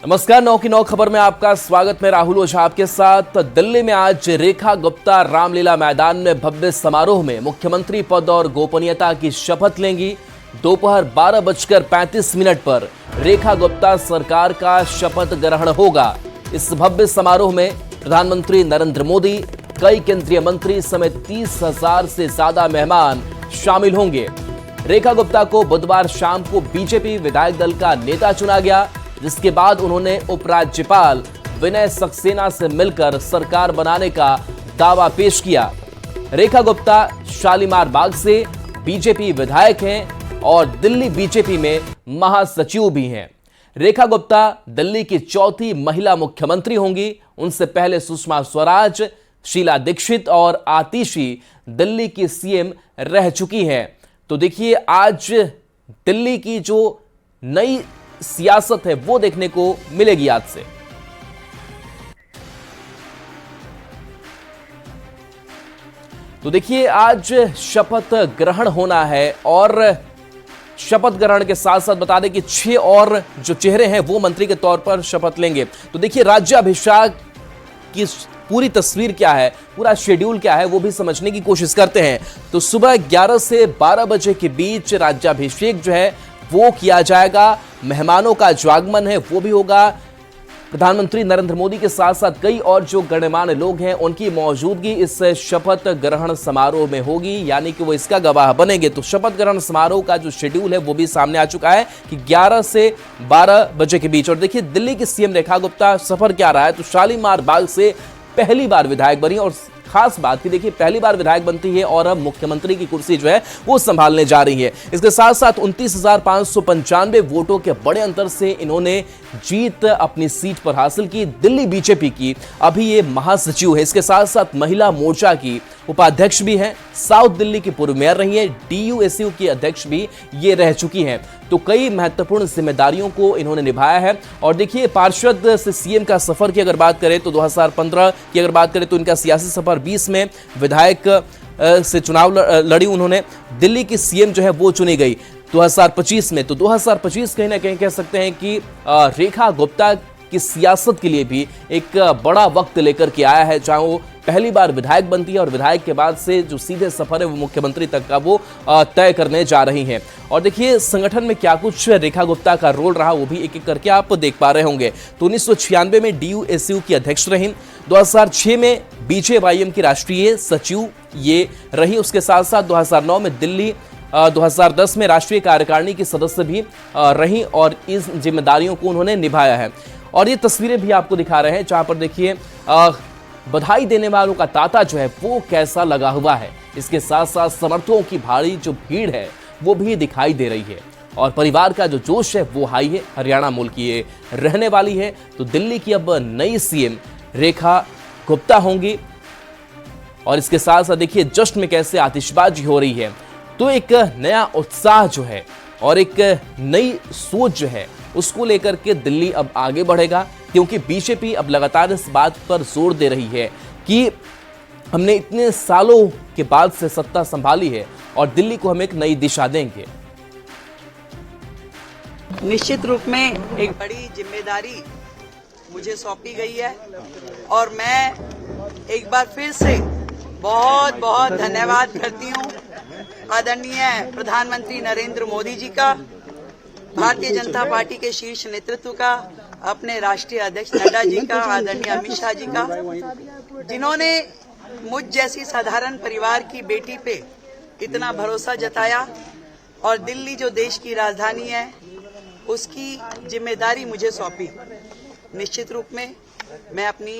नमस्कार, 9 की 9 खबर में आपका स्वागत। मैं राहुल ओझा आपके साथ। दिल्ली में आज रेखा गुप्ता रामलीला मैदान में भव्य समारोह में मुख्यमंत्री पद और गोपनीयता की शपथ लेंगी। दोपहर 12:35 पर रेखा गुप्ता सरकार का शपथ ग्रहण होगा। इस भव्य समारोह में प्रधानमंत्री नरेंद्र मोदी, कई केंद्रीय मंत्री समेत 30,000 से ज्यादा मेहमान शामिल होंगे। रेखा गुप्ता को बुधवार शाम को बीजेपी विधायक दल का नेता चुना गया, जिसके बाद उन्होंने उपराज्यपाल विनय सक्सेना से मिलकर सरकार बनाने का दावा पेश किया। रेखा गुप्ता शालीमार बाग से बीजेपी विधायक हैं और दिल्ली बीजेपी में महासचिव भी हैं। रेखा गुप्ता दिल्ली की चौथी महिला मुख्यमंत्री होंगी। उनसे पहले सुषमा स्वराज, शीला दीक्षित और आतिशी दिल्ली की सीएम रह चुकी हैं। तो देखिए, आज दिल्ली की जो नई सियासत है वो देखने को मिलेगी आज से। तो देखिए, आज शपथ ग्रहण होना है और शपथ ग्रहण के साथ साथ बता दें कि 6 और जो चेहरे हैं वो मंत्री के तौर पर शपथ लेंगे। तो देखिए, राज्याभिषेक की पूरी तस्वीर क्या है, पूरा शेड्यूल क्या है, वो भी समझने की कोशिश करते हैं। तो सुबह 11 से 12 बजे के बीच राज्याभिषेक जो है वो किया जाएगा। मेहमानों का जो आगमन है वो भी होगा। प्रधानमंत्री नरेंद्र मोदी के साथ साथ कई और जो गणमान्य लोग हैं उनकी मौजूदगी इस शपथ ग्रहण समारोह में होगी, यानी कि वो इसका गवाह बनेंगे। तो शपथ ग्रहण समारोह का जो शेड्यूल है वो भी सामने आ चुका है कि 11 से 12 बजे के बीच। और देखिए, दिल्ली की सीएम रेखा गुप्ता सफर क्या रहा है, तो शालीमार बाग से पहली बार विधायक बनी और खास बात की देखिए, पहली बार विधायक बनती है और अब मुख्यमंत्री की कुर्सी जो है वो संभालने जा रही है। इसके साथ साथ 29,595 वोटों के बड़े अंतर से इन्होंने जीत अपनी सीट पर हासिल की। दिल्ली बीजेपी की अभी ये महासचिव है। इसके साथ साथ महिला मोर्चा की उपाध्यक्ष भी हैं, साउथ दिल्ली की पूर्व मेयर रही है, DUSU की अध्यक्ष भी ये रह चुकी हैं। तो कई महत्वपूर्ण जिम्मेदारियों को इन्होंने निभाया है। और देखिए, पार्षद से सीएम का सफर की अगर बात करें तो 2015 की अगर बात करें तो इनका सियासी सफर, 20 में विधायक से चुनाव लड़ी उन्होंने। दिल्ली की सीएम जो है वो चुनी गई 2025 में। तो 2025 कहीं ना कहीं कह सकते हैं कि रेखा गुप्ता की सियासत के लिए भी एक बड़ा वक्त लेकर के आया है, चाहे वो पहली बार विधायक बनती है और विधायक के बाद से जो सीधे सफर है वो मुख्यमंत्री तक का वो तय करने जा रही हैं। और देखिए, संगठन में क्या कुछ रेखा गुप्ता का रोल रहा वो भी एक एक करके आप देख पा रहे होंगे। तो 1996 में DUSU की अध्यक्ष रहीं, 2006 में BJYM की राष्ट्रीय सचिव ये रही। उसके साथ साथ 2009 में दिल्ली, 2010 में राष्ट्रीय कार्यकारिणी की सदस्य भी रही और इस जिम्मेदारियों को उन्होंने निभाया है। और ये तस्वीरें भी आपको दिखा रहे हैं जहां पर देखिए बधाई देने वालों का तांता जो है वो कैसा लगा हुआ है। इसके साथ साथ समर्थकों की भारी जो भीड़ है वो भी दिखाई दे रही है और परिवार का जो जोश है वो हाई है। हरियाणा मूल की ये रहने वाली है। तो दिल्ली की अब नई सीएम रेखा गुप्ता होंगी और इसके साथ साथ देखिए जश्न में कैसे आतिशबाजी हो रही है। तो एक नया उत्साह जो है और एक नई सोच जो है उसको लेकर के दिल्ली अब आगे बढ़ेगा, क्योंकि बीजेपी अब लगातार इस बात पर जोर दे रही है कि हमने इतने सालों के बाद से सत्ता संभाली है और दिल्ली को हम एक नई दिशा देंगे। निश्चित रूप में एक बड़ी जिम्मेदारी मुझे सौंपी गई है और मैं एक बार फिर से बहुत बहुत धन्यवाद करती हूँ आदरणीय प्रधानमंत्री नरेंद्र मोदी जी का, भारतीय जनता पार्टी के शीर्ष नेतृत्व का, अपने राष्ट्रीय अध्यक्ष नड्डा जी का, आदरणीय अमित शाह जी का, जिन्होंने मुझ जैसी साधारण परिवार की बेटी पे इतना भरोसा जताया और दिल्ली जो देश की राजधानी है उसकी जिम्मेदारी मुझे सौंपी। निश्चित रूप में मैं अपनी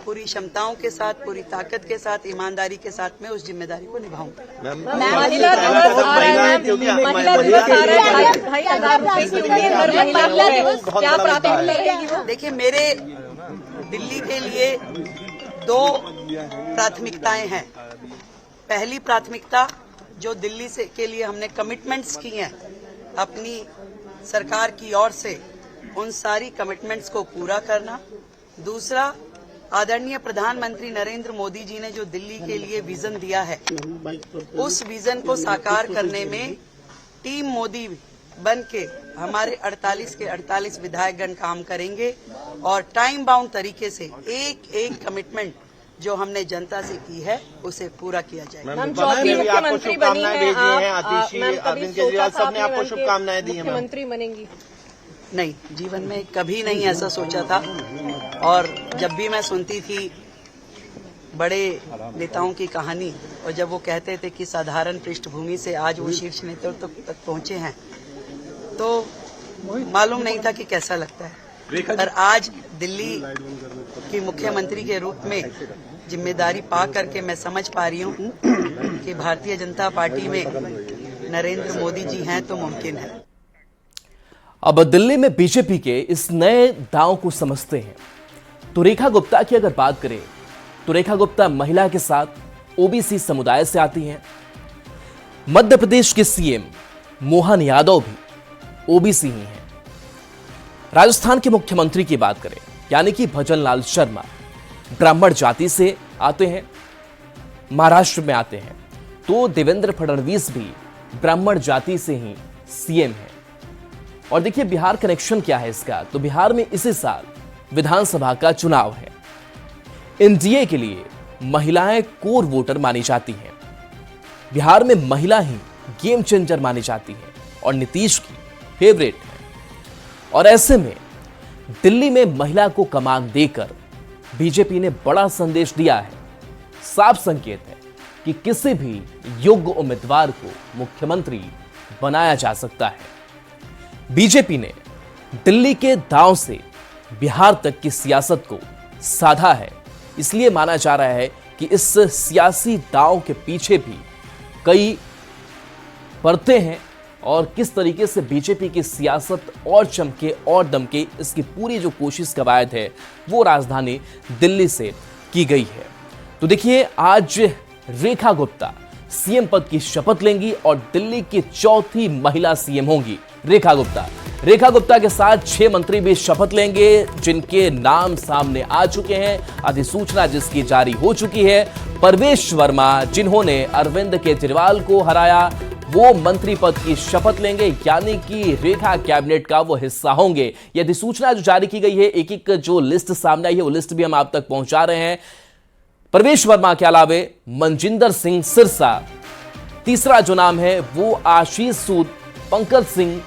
पूरी क्षमताओं के साथ, पूरी ताकत के साथ, ईमानदारी के साथ में उस जिम्मेदारी को निभाऊंगा। देखिए, मेरे दिल्ली के लिए 2 प्राथमिकताएं हैं। पहली प्राथमिकता जो दिल्ली से के लिए हमने कमिटमेंट्स की हैं अपनी सरकार की ओर से, उन सारी कमिटमेंट्स को पूरा करना। दूसरा, आदरणीय प्रधानमंत्री नरेंद्र मोदी जी ने जो दिल्ली के लिए विजन दिया है, उस विजन को साकार करने में टीम मोदी बन के हमारे 48 के 48 विधायकगण काम करेंगे और टाइम बाउंड तरीके से एक एक कमिटमेंट जो हमने जनता से की है उसे पूरा किया जाएगा। मैम, चौथी मुख्यमंत्री बनी हैं आप, आतिशी, मैम, कभी अरविंद केजरीवाल सोचा था सबने आपको शुभकामनाएं दी हैं। मुख्यमंत्री बनेंगी? नहीं, जीवन में कभी नहीं ऐसा सोचा था। और जब भी मैं सुनती थी बड़े नेताओं की कहानी और जब वो कहते थे कि साधारण पृष्ठभूमि से आज वो शीर्ष नेतृत्व तक पहुंचे हैं, तो मालूम नहीं था कि कैसा लगता है। पर आज दिल्ली की मुख्यमंत्री के रूप में जिम्मेदारी पा करके मैं समझ पा रही हूँ कि भारतीय जनता पार्टी में नरेंद्र मोदी जी हैं तो मुमकिन है। अब दिल्ली में बीजेपी के इस नए दांव को समझते हैं। तो रेखा गुप्ता की अगर बात करें तो रेखा गुप्ता महिला के साथ ओबीसी समुदाय से आती हैं। मध्य प्रदेश के सीएम मोहन यादव भी ओबीसी ही हैं। राजस्थान के मुख्यमंत्री की बात करें यानी कि भजनलाल शर्मा ब्राह्मण जाति से आते हैं, महाराष्ट्र में आते हैं। तो देवेंद्र फडणवीस भी ब्राह्मण जाति से ही सीएम हैं। और देखिए बिहार कनेक्शन क्या है इसका, तो बिहार में इसी साल विधानसभा का चुनाव है। एनडीए के लिए महिलाएं कोर वोटर मानी जाती हैं। बिहार में महिला ही गेम चेंजर मानी जाती है और नीतीश की फेवरेट है। और ऐसे में दिल्ली में महिला को कमान देकर बीजेपी ने बड़ा संदेश दिया है। साफ संकेत है कि किसी भी योग्य उम्मीदवार को मुख्यमंत्री बनाया जा सकता है। बीजेपी ने दिल्ली के दांव से बिहार तक की सियासत को साधा है। इसलिए माना जा रहा है कि इस सियासी दांव के पीछे भी कई परतें हैं और किस तरीके से बीजेपी की सियासत और चमके और दमके, इसकी पूरी जो कोशिश कवायद है वो राजधानी दिल्ली से की गई है। तो देखिए आज रेखा गुप्ता सीएम पद की शपथ लेंगी और दिल्ली की चौथी महिला सीएम होंगी रेखा गुप्ता के साथ 6 मंत्री भी शपथ लेंगे जिनके नाम सामने आ चुके हैं। अधिसूचना जिसकी जारी हो चुकी है। परवेश वर्मा जिन्होंने अरविंद केजरीवाल को हराया वो मंत्री पद की शपथ लेंगे यानी कि रेखा कैबिनेट का वो हिस्सा होंगे। ये अधिसूचना जो जारी की गई है, एक एक जो लिस्ट सामने आई है वो लिस्ट भी हम आप तक पहुंचा रहे हैं। परवेश वर्मा के अलावे मनजिंदर सिंह सिरसा, तीसरा जो नाम है वो आशीष सूद, पंकज सिंह,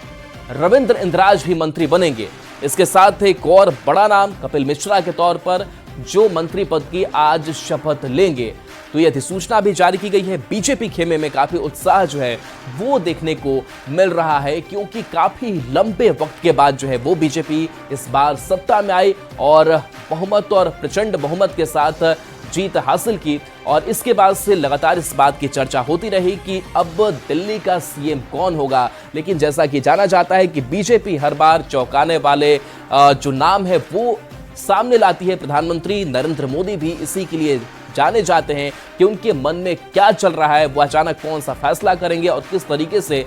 रविंद्र इंद्राज भी मंत्री बनेंगे। इसके साथ एक और बड़ा नाम कपिल मिश्रा के तौर पर जो मंत्री पद की आज शपथ लेंगे। तो यह अधिसूचना भी जारी की गई है। बीजेपी खेमे में काफी उत्साह जो है वो देखने को मिल रहा है क्योंकि काफी लंबे वक्त के बाद जो है वो बीजेपी इस बार सत्ता में आई और बहुमत और प्रचंड बहुमत के साथ जीत हासिल की। और इसके बाद से लगातार इस बात की चर्चा होती रही कि अब दिल्ली का सीएम कौन होगा। लेकिन जैसा कि जाना जाता है कि बीजेपी हर बार चौंकाने वाले जो नाम है वो सामने लाती है। प्रधानमंत्री नरेंद्र मोदी भी इसी के लिए जाने जाते हैं कि उनके मन में क्या चल रहा है, वो अचानक कौन सा फैसला करेंगे और किस तरीके से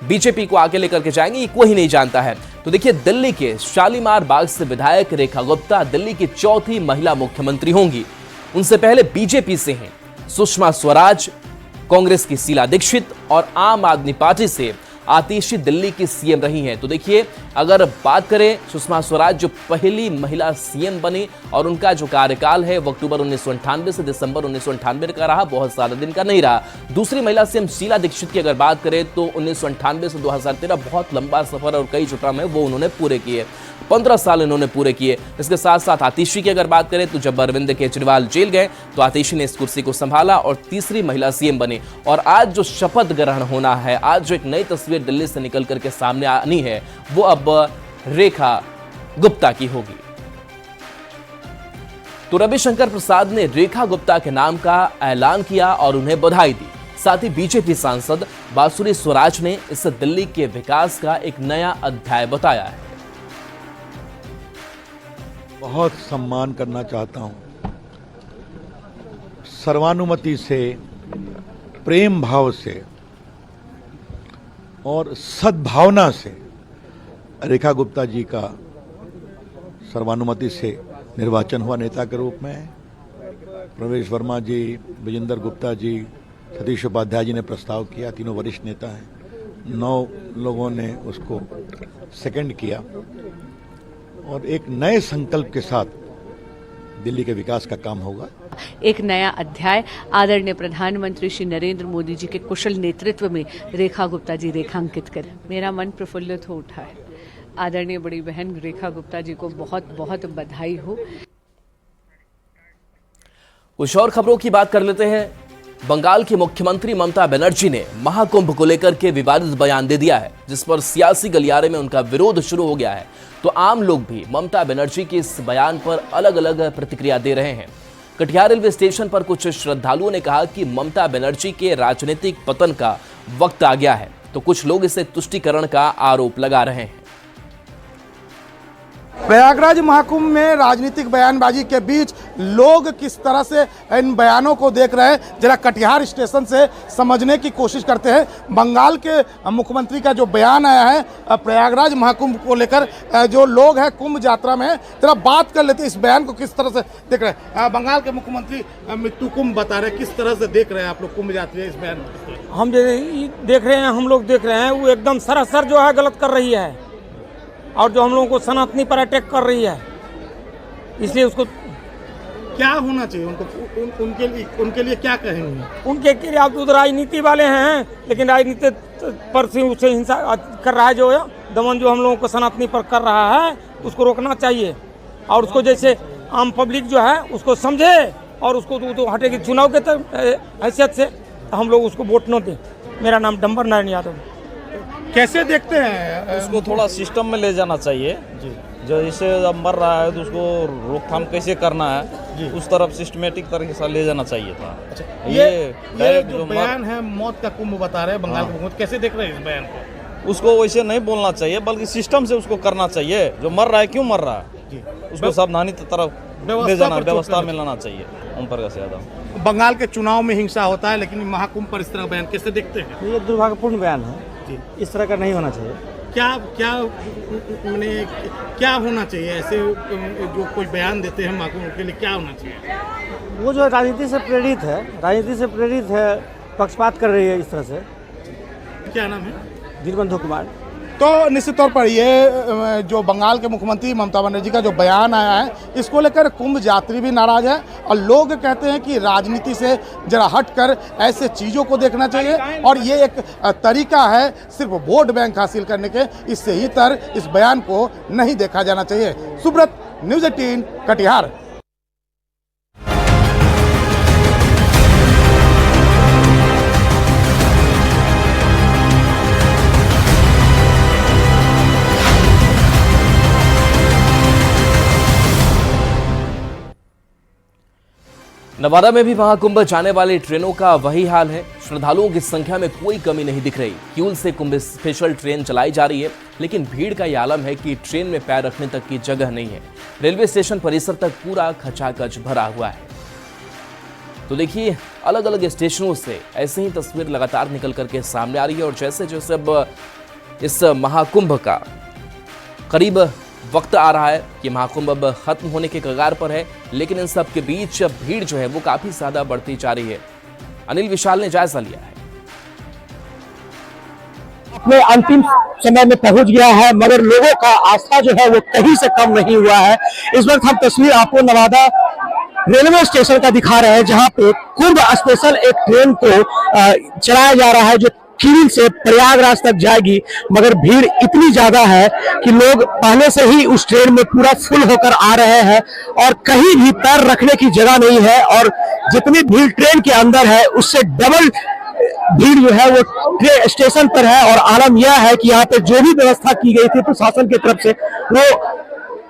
बीजेपी को आगे लेकर के जाएंगे, ये कोई नहीं जानता है। तो देखिए दिल्ली के शालीमार बाग से विधायक रेखा गुप्ता दिल्ली की चौथी महिला मुख्यमंत्री होंगी। उनसे पहले बीजेपी से हैं सुषमा स्वराज, कांग्रेस की शीला दीक्षित और आम आदमी पार्टी से आतिशी दिल्ली की सीएम रही हैं। तो देखिए अगर बात करें सुषमा स्वराज जो पहली महिला सीएम बनी और उनका जो कार्यकाल है वो अक्टूबर 1998 से दिसंबर 1998 का रहा, बहुत सारे दिन का नहीं रहा। दूसरी महिला सीएम शीला दीक्षित की अगर बात करें तो 1998 से 2013 बहुत लंबा सफर और कई जो टर्म है वो उन्होंने पूरे किए, 15 साल इन्होंने पूरे किए। इसके साथ साथ आतिशी की अगर बात करें तो जब अरविंद केजरीवाल जेल गए तो आतिशी ने इस कुर्सी को संभाला और तीसरी महिला सीएम बनी। और आज जो शपथ ग्रहण होना है, आज जो एक नई तस्वीर दिल्ली से निकल करके सामने आनी है वो अब रेखा गुप्ता की होगी। तो रविशंकर प्रसाद ने रेखा गुप्ता के नाम का ऐलान किया और उन्हें बधाई दी। साथ ही बीजेपी सांसद बांसुरी स्वराज ने इसे दिल्ली के विकास का एक नया अध्याय बताया है। बहुत सम्मान करना चाहता हूं, सर्वानुमति से, प्रेम भाव से और सद्भावना से रेखा गुप्ता जी का सर्वानुमति से निर्वाचन हुआ नेता के रूप में। प्रवेश वर्मा जी, विजेंद्र गुप्ता जी, सतीश उपाध्याय जी ने प्रस्ताव किया, तीनों वरिष्ठ नेता हैं। 9 लोगों ने उसको सेकंड किया और एक नए संकल्प के साथ दिल्ली के विकास का काम होगा। एक नया अध्याय आदरणीय प्रधानमंत्री श्री नरेंद्र मोदी जी के कुशल नेतृत्व में रेखा गुप्ता जी रेखांकित करें। मेरा मन प्रफुल्लित हो उठा है। आदरणीय बड़ी बहन रेखा गुप्ता जी को बहुत बहुत बधाई हो। कुछ और खबरों की बात कर लेते हैं। बंगाल की मुख्यमंत्री ममता बनर्जी ने महाकुंभ को लेकर के विवादित बयान दे दिया है, जिस पर सियासी गलियारे में उनका विरोध शुरू हो गया है। तो आम लोग भी ममता बनर्जी के इस बयान पर अलग अलग प्रतिक्रिया दे रहे हैं। कटिहार रेलवे स्टेशन पर कुछ श्रद्धालुओं ने कहा कि ममता बनर्जी के राजनीतिक पतन का वक्त आ गया है, तो कुछ लोग इसे तुष्टीकरण का आरोप लगा रहे हैं। प्रयागराज महाकुंभ में राजनीतिक बयानबाजी के बीच लोग किस तरह से इन बयानों को देख रहे हैं, जरा कटिहार स्टेशन से समझने की कोशिश करते हैं। बंगाल के मुख्यमंत्री का जो बयान आया है प्रयागराज महाकुंभ को लेकर, जो लोग हैं कुंभ यात्रा में, जरा बात कर लेते हैं इस बयान को किस तरह से देख रहे हैं। बंगाल के मुख्यमंत्री मृत्यु कुंभ बता रहे हैं, किस तरह से देख रहे हैं आप लोग कुंभ यात्री इस बयान को? हम देख रहे हैं, हम लोग देख रहे हैं वो एकदम सरासर जो है गलत कर रही है, और जो हम लोगों को सनातनी पर अटैक कर रही है, इसलिए उसको क्या होना चाहिए उनके लिए क्या कहेंगे? उनके लिए आप तो राजनीति वाले हैं, लेकिन राजनीति पर से उसे हिंसा कर रहा है, जो दमन जो हम लोगों को सनातनी पर कर रहा है, उसको रोकना चाहिए। और उसको जैसे आम पब्लिक जो है उसको समझे और उसको तो हटेगी चुनाव के हैसियत से, तो हम लोग उसको वोट न दें। मेरा नाम डंबर नारायण यादव। कैसे देखते हैं उसको? थोड़ा सिस्टम में ले जाना चाहिए जी। जो जैसे अब मर रहा है तो उसको रोकथाम कैसे करना है, उस तरफ सिस्टमेटिक तरीके से ले जाना चाहिए था। अच्छा, ये जो बयान है मौत का कुंभ बता रहे हैं बंगाल के, कैसे देख रहे हैं इस बयान को? उसको वैसे नहीं बोलना चाहिए, बल्कि सिस्टम से उसको करना चाहिए। जो मर रहा है क्यों मर रहा है, उसको सावधानी तरफ ले जाना, व्यवस्था में लाना चाहिए। ओम प्रकाश यादव। बंगाल के चुनाव में हिंसा होता है, लेकिन महाकुंभ पर इस तरह बयान कैसे देखते हैं? ये दुर्भाग्यपूर्ण बयान है, इस तरह का नहीं होना चाहिए। क्या होना चाहिए ऐसे जो कोई बयान देते हैं महाकुंभ के लिए, क्या होना चाहिए? वो जो राजनीति से प्रेरित है, पक्षपात कर रही है इस तरह से। क्या नाम है? वीरबंधु कुमार। तो निश्चित तौर पर ये जो बंगाल के मुख्यमंत्री ममता बनर्जी का जो बयान आया है, इसको लेकर कुंभ यात्री भी नाराज है, और लोग कहते हैं कि राजनीति से जरा हटकर ऐसे चीज़ों को देखना चाहिए, और ये एक तरीका है सिर्फ वोट बैंक हासिल करने के, इससे ही तर इस बयान को नहीं देखा जाना चाहिए। सुब्रत, न्यूज़ 18 कटिहार। नवादा में भी महाकुंभ जाने वाली ट्रेनों का वही हाल है। श्रद्धालुओं की संख्या में कोई कमी नहीं दिख रही। किऊल से कुंभ स्पेशल ट्रेन चलाई जा रही है, लेकिन भीड़ का यह आलम है कि ट्रेन में पैर रखने तक की जगह नहीं है। रेलवे स्टेशन परिसर तक पूरा खचाखच भरा हुआ है। तो देखिए, अलग अलग स्टेशनों से ऐसे ही तस्वीर लगातार निकल करके सामने आ रही है, और जैसे जैसे अब इस महाकुंभ का करीब वक्त आ रहा है कि महाकुंभ अब खत्म होने के कगार पर है, लेकिन इन सब के बीच भीड़ जो है वो काफी ज्यादा बढ़ती जा रही है। अनिल विशाल ने जायजा लिया है। अपने अंतिम समय में पहुंच गया है, मगर लोगों का आस्था जो है वो कहीं से कम नहीं हुआ है। इस वक्त हम तस्वीर आपको नवादा रेलवे स्टेशन का दिखा रहे हैं, जहां पे कुंभ स्पेशल एक ट्रेन को चलाया जा रहा है, जो किऊल से प्रयागराज तक जाएगी। मगर भीड़ इतनी ज्यादा है कि लोग पहले से ही उस ट्रेन में पूरा फुल होकर आ रहे हैं, और कहीं भी पैर रखने की जगह नहीं है, और जितनी भीड़ ट्रेन के अंदर है उससे डबल भीड़ जो है वो स्टेशन पर है। और आलम यह है कि यहाँ पे जो भी व्यवस्था की गई थी प्रशासन की तरफ से, वो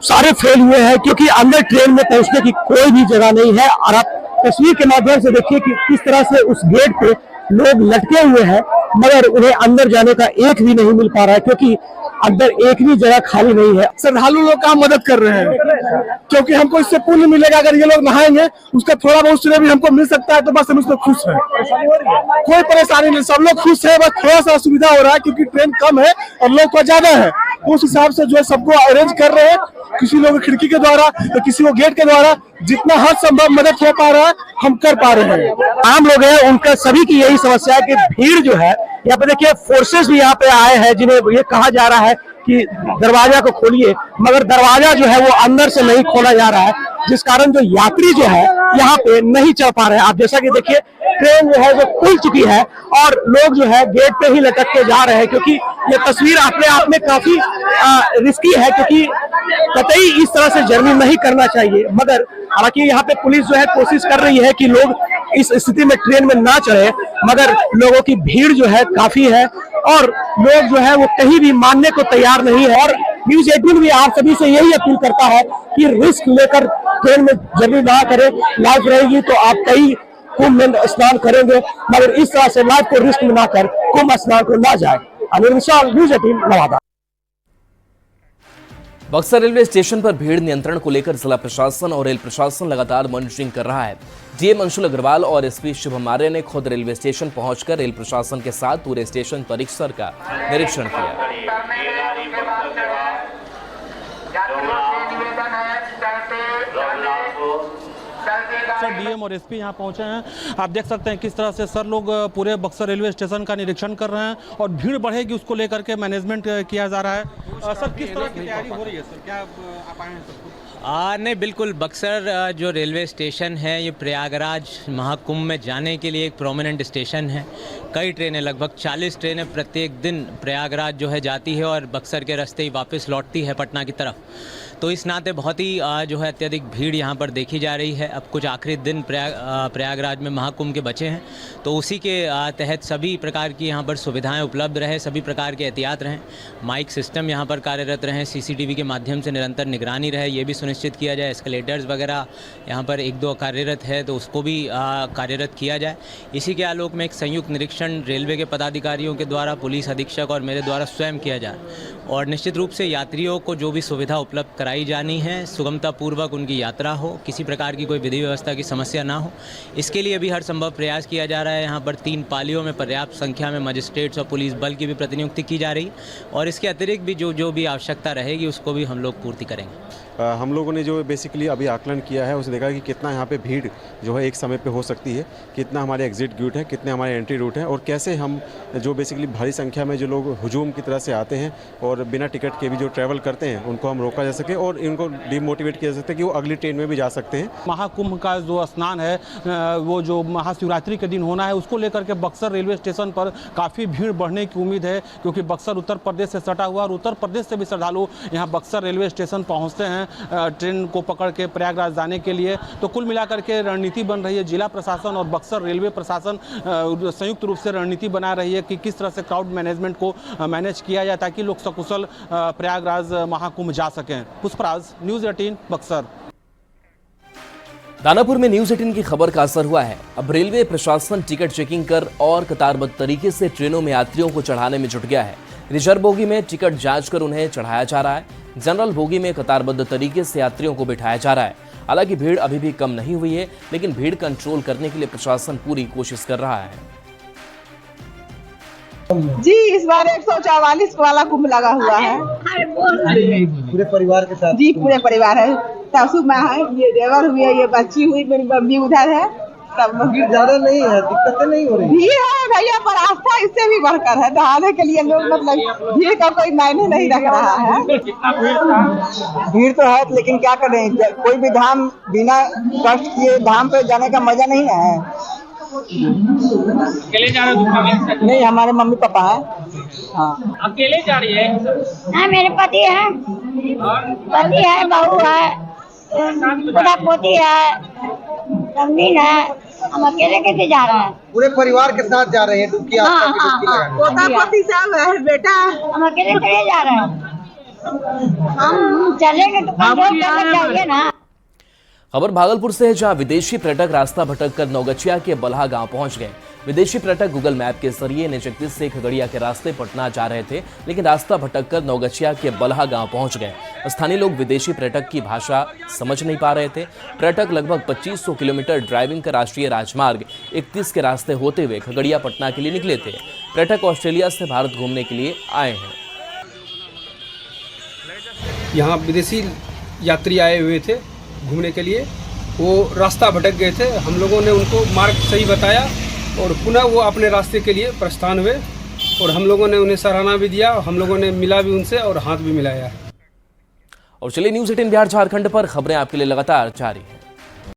सारे फेल हुए हैं, क्योंकि अंदर ट्रेन में पहुंचने की कोई भी जगह नहीं है। और आप तस्वीर के माध्यम से देखिए कि किस तरह से उस गेट पे लोग लटके हुए हैं, मगर उन्हें अंदर जाने का एक भी नहीं मिल पा रहा है, क्योंकि अंदर एक भी जगह खाली नहीं है। श्रद्धालु लोग का मदद कर रहे हैं, क्योंकि हमको इससे पुण्य मिलेगा। अगर ये लोग नहाएंगे, उसका थोड़ा बहुत श्रेय भी हमको मिल सकता है, तो बस हम इसमें खुश हैं। कोई परेशानी नहीं, सब लोग खुश है, बस थोड़ा सा असुविधा हो रहा है क्योंकि ट्रेन कम है और लोग को ज्यादा है। उस हिसाब से जो है सबको अरेंज कर रहे हैं, किसी लोग खिड़की के द्वारा तो किसी को गेट के द्वारा, जितना हर संभव मदद हो पा रहा है हम कर पा रहे हैं। आम लोग हैं उनका सभी की यही समस्या है कि भीड़ जो है यहाँ पे, देखिए फोर्सेस भी यहाँ पे आए हैं जिन्हें ये कहा जा रहा है कि दरवाजा को खोलिए, मगर दरवाजा जो है वो अंदर से नहीं खोला जा रहा है, जिस कारण जो यात्री जो है यहाँ पे नहीं चढ़ पा रहे हैं। आप जैसा कि देखिए ट्रेन जो है वो खुल चुकी है और लोग जो है गेट पे ही लटक के जा रहे हैं, क्योंकि ये तस्वीर अपने आप में काफी रिस्की है, क्योंकि कतई इस तरह से जर्नी नहीं करना चाहिए। मगर हालांकि यहाँ पे पुलिस जो है कोशिश कर रही है कि लोग इस स्थिति में ट्रेन में ना चढ़े, मगर लोगों की भीड़ जो है काफी है और लोग जो है वो कहीं भी मानने को तैयार नहीं है। और न्यूज 18 भी आप सभी से यही अपील करता है कि रिस्क लेकर ट्रेन में जर्नी ना करें। लाइव रहेगी तो आप कई कुंभ में स्नान करेंगे, मगर इस तरह से लाइफ को रिस्क में ना कर कुंभ स्नान को ना जाए। Anil Vishal, news 18 Nawada. Buxar railway station पर भीड़ नियंत्रण को लेकर जिला प्रशासन और रेल प्रशासन लगातार मॉनिटरिंग कर रहा है। डीएम अंशुल अग्रवाल और एसपी शुभम आर्य ने खुद रेलवे स्टेशन पहुंचकर रेल प्रशासन के साथ पूरे स्टेशन परिसर का निरीक्षण किया। सर डीएम और एसपी यहाँ पहुंचे हैं। आप देख सकते हैं किस तरह से सर लोग पूरे बक्सर रेलवे स्टेशन का निरीक्षण कर रहे हैं और भीड़ बढ़ेगी उसको लेकर के मैनेजमेंट किया जा रहा है। सर किस तरह की तैयारी हो रही है सर, क्या आप आए हैं सर? नहीं, बिल्कुल बक्सर जो रेलवे स्टेशन है ये प्रयागराज महाकुंभ में जाने के लिए एक प्रोमिनेंट स्टेशन है। कई ट्रेनें, लगभग 40 ट्रेनें प्रत्येक दिन प्रयागराज जो है जाती है और बक्सर के रास्ते ही वापस लौटती है पटना की तरफ। तो इस नाते बहुत ही जो है अत्यधिक भीड़ यहाँ पर देखी जा रही है। अब कुछ आखिरी दिन प्रयागराज में महाकुंभ के बचे हैं, तो उसी के तहत सभी प्रकार की यहाँ पर सुविधाएं उपलब्ध रहे, सभी प्रकार के एहतियात रहें, माइक सिस्टम यहाँ पर कार्यरत रहें, सीसीटीवी के माध्यम से निरंतर निगरानी रहे, ये भी सुनिश्चित किया जाए। एस्केलेटर्स वगैरह यहाँ पर 1-2 कार्यरत है तो उसको भी कार्यरत किया जाए। इसी के आलोक में एक संयुक्त निरीक्षण रेलवे के पदाधिकारियों के द्वारा, पुलिस अधीक्षक और मेरे द्वारा स्वयं किया जाए और निश्चित रूप से यात्रियों को जो भी सुविधा उपलब्ध कराई जानी है, सुगमता पूर्वक उनकी यात्रा हो, किसी प्रकार की कोई विधि व्यवस्था की समस्या ना हो, इसके लिए भी हर संभव प्रयास किया जा रहा है। यहाँ पर 3 पालियों में पर्याप्त संख्या में मजिस्ट्रेट्स और पुलिस बल की भी प्रतिनियुक्ति की जा रही और इसके अतिरिक्त भी जो भी आवश्यकता रहेगी उसको भी हम लोग पूर्ति करेंगे। हम लोगों ने जो बेसिकली अभी आकलन किया है उसे देखा कि कितना यहाँ पे भीड़ जो है एक समय पे हो सकती है, कितना हमारे एग्जिट रूट है, कितने हमारे एंट्री रूट हैं और कैसे हम जो बेसिकली भारी संख्या में जो लोग हुजूम की तरह से आते हैं और बिना टिकट के भी जो ट्रैवल करते हैं उनको हम रोका जा सके और इनको डिमोटिवेट किया जा सकता है कि वो अगली ट्रेन में भी जा सकते हैं। महाकुंभ का जो स्नान है वो जो महाशिवरात्रि के दिन होना है, उसको लेकर के बक्सर रेलवे स्टेशन पर काफ़ी भीड़ बढ़ने की उम्मीद है, क्योंकि बक्सर उत्तर प्रदेश से सटा हुआ और उत्तर प्रदेश से भी श्रद्धालु यहाँ बक्सर रेलवे स्टेशन पहुँचते हैं ट्रेन को पकड़ के प्रयागराज जाने के लिए। तो कुल मिलाकर के रणनीति बन रही है, जिला प्रशासन और बक्सर रेलवे प्रशासन संयुक्त रूप से रणनीति बना रही है कि किस तरह से क्राउड मैनेजमेंट को मैनेज किया जाए ताकि लोग सकुशल प्रयागराज महाकुंभ जा सकें। पुष्पराज, न्यूज़ 18 बक्सर। दानापुर में न्यूज 18 की खबर का असर हुआ है। अब रेलवे प्रशासन टिकट चेकिंग कर और कतारबद्ध तरीके से ट्रेनों में यात्रियों को चढ़ाने में जुट गया है। रिजर्व बोगी में टिकट जांच कर उन्हें चढ़ाया जा रहा है। जनरल बोगी में कतारबद्ध तरीके से यात्रियों को बिठाया जा रहा है। हालांकि भीड़ अभी भी कम नहीं हुई है, लेकिन भीड़ कंट्रोल करने के लिए प्रशासन पूरी कोशिश कर रहा है। जी, इस बार 144 वाला कुंभ लगा हुआ है। पूरे परिवार के साथ? जी, पूरे परिवार है। सासू माँ है, ये देवर हुई है, ये बच्ची हुई, मेरी मम्मी उधर है। भीड़ ज्यादा नहीं है, दिक्कतें नहीं हो रही? भीड़ है भैया, पर आस्था इससे भी बढ़कर है। नहाने के लिए लोग मतलब भीड़ का कोई मायने नहीं रख रहा है। भीड़ तो है, लेकिन क्या करें, कोई भी धाम बिना कष्ट किए धाम पे जाने का मजा नहीं है। अकेले जा रहे हो? नहीं, हमारे मम्मी पापा है। हाँ, अकेले जा रही है? हाँ, मेरे पति है, बहू है, पोती है, नंदीन है। हम अकेले कैसे जा रहे हैं? पूरे परिवार के साथ जा रहे हैं। डुबकी पोता पोती सब है, बेटा। हम अकेले चले जा रहे हैं। हम चलेंगे तो कंट्रोल करना चाहिए ना। खबर भागलपुर से है, जहां विदेशी पर्यटक रास्ता भटककर नौगछिया के बलहा गांव पहुंच गए। विदेशी पर्यटक गूगल मैप के जरिए NH31 से खगड़िया के रास्ते पटना जा रहे थे, लेकिन रास्ता भटककर नौगछिया के बलहा गांव पहुंच गए। स्थानीय लोग विदेशी पर्यटक की भाषा समझ नहीं पा रहे थे। पर्यटक लगभग 2500 किलोमीटर ड्राइविंग कर राष्ट्रीय राजमार्ग 31 के रास्ते होते हुए खगड़िया पटना के लिए निकले थे। पर्यटक ऑस्ट्रेलिया से भारत घूमने के लिए आए हैं। यहाँ विदेशी यात्री आए हुए थे घूमने के लिए, वो रास्ता भटक गए थे। हम लोगों ने उनको मार्ग सही बताया और पुनः वो अपने रास्ते के लिए प्रस्थान हुए और हम लोगों ने उन्हें सराहना भी दिया, हम लोगों ने मिला भी उनसे और हाथ भी मिलाया। और चलिए न्यूज़ 18 बिहार झारखंड पर खबरें आपके लिए लगातार जारी है।